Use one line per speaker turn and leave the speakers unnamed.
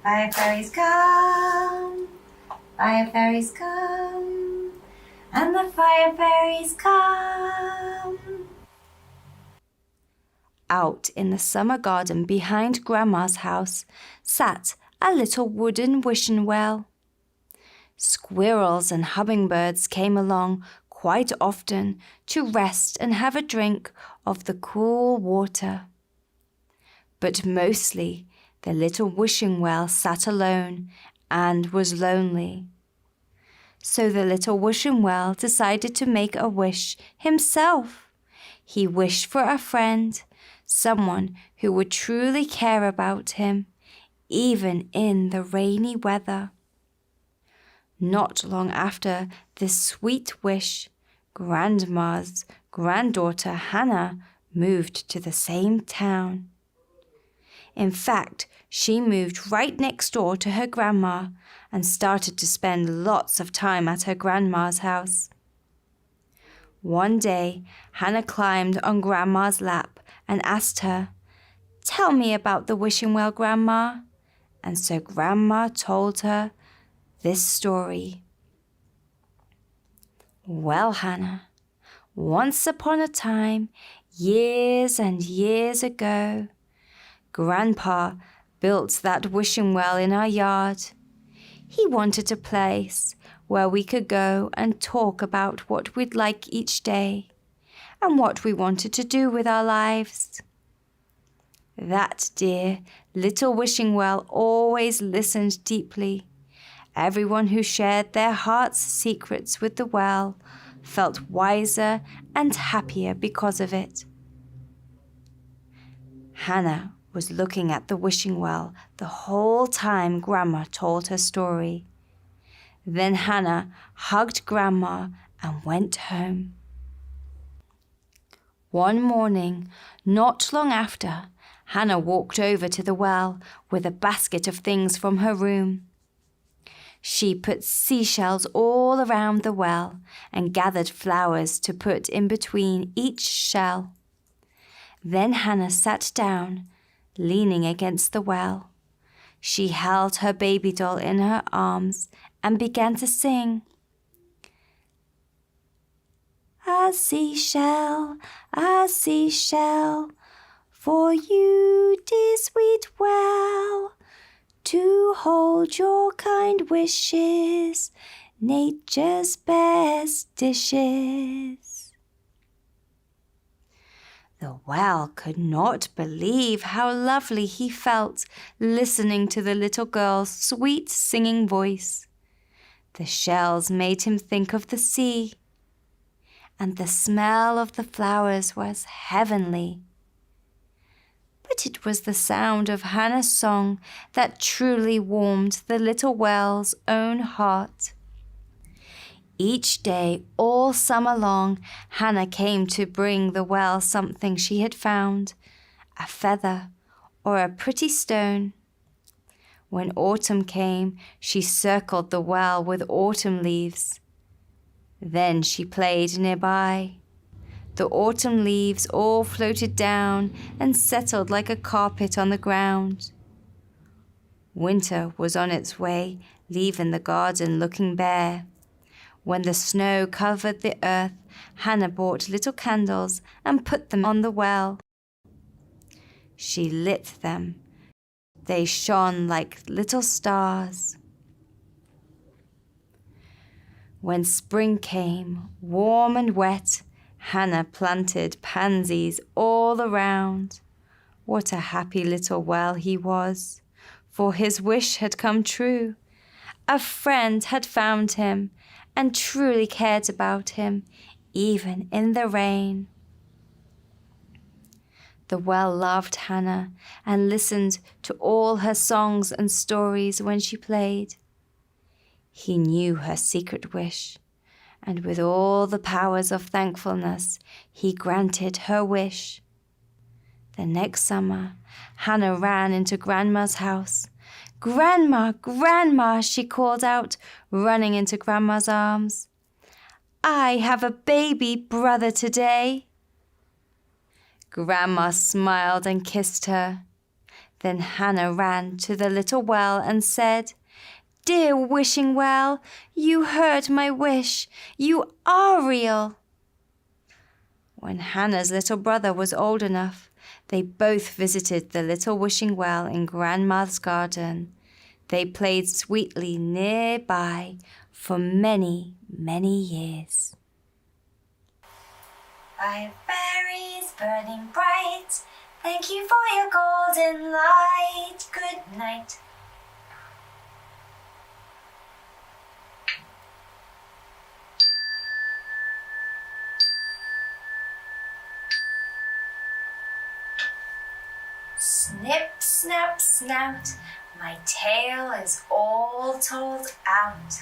Fire fairies come, fire fairies come, and the fire fairies come. Out in the summer garden behind Grandma's house sat a little wooden wishing well. Squirrels and hummingbirds came along quite often to rest and have a drink of the cool water. But mostly the little wishing well sat alone and was lonely. So the little wishing well decided to make a wish himself. He wished for a friend, someone who would truly care about him, even in the rainy weather. Not long after this sweet wish, Grandma's granddaughter Hannah moved to the same town. In fact, she moved right next door to her grandma and started to spend lots of time at her grandma's house. One day, Hannah climbed on Grandma's lap and asked her, "Tell me about the wishing well, Grandma." And so Grandma told her this story. Well, Hannah, once upon a time, years and years ago, Grandpa built that wishing well in our yard. He wanted a place where we could go and talk about what we'd like each day and what we wanted to do with our lives. That dear little wishing well always listened deeply. Everyone who shared their heart's secrets with the well felt wiser and happier because of it. Hannah was looking at the wishing well the whole time Grandma told her story. Then Hannah hugged Grandma and went home. One morning, not long after, Hannah walked over to the well with a basket of things from her room. She put seashells all around the well and gathered flowers to put in between each shell. Then Hannah sat down, leaning against the well. She held her baby doll in her arms and began to sing. A seashell, for you, dear sweet well, to hold your kind wishes, nature's best dishes. The well could not believe how lovely he felt listening to the little girl's sweet singing voice. The shells made him think of the sea, and the smell of the flowers was heavenly. But it was the sound of Hannah's song that truly warmed the little well's own heart. Each day, all summer long, Hannah came to bring the well something she had found, a feather or a pretty stone. When autumn came, she circled the well with autumn leaves. Then she played nearby. The autumn leaves all floated down and settled like a carpet on the ground. Winter was on its way, leaving the garden looking bare. When the snow covered the earth, Hannah bought little candles and put them on the well. She lit them. They shone like little stars. When spring came, warm and wet, Hannah planted pansies all around. What a happy little well he was, for his wish had come true. A friend had found him and truly cared about him, even in the rain. The well loved Hannah and listened to all her songs and stories when she played. He knew her secret wish, and with all the powers of thankfulness, he granted her wish. The next summer, Hannah ran into Grandma's house. "Grandma, Grandma," she called out, running into Grandma's arms. "I have a baby brother today." Grandma smiled and kissed her. Then Hannah ran to the little well and said, "Dear Wishing Well, you heard my wish. You are real." When Hannah's little brother was old enough, they both visited the little wishing well in Grandma's garden. They played sweetly nearby for many, many years. By berries burning bright, thank you for your golden light. Good night. Snip, snap, snout, my tale is all told out.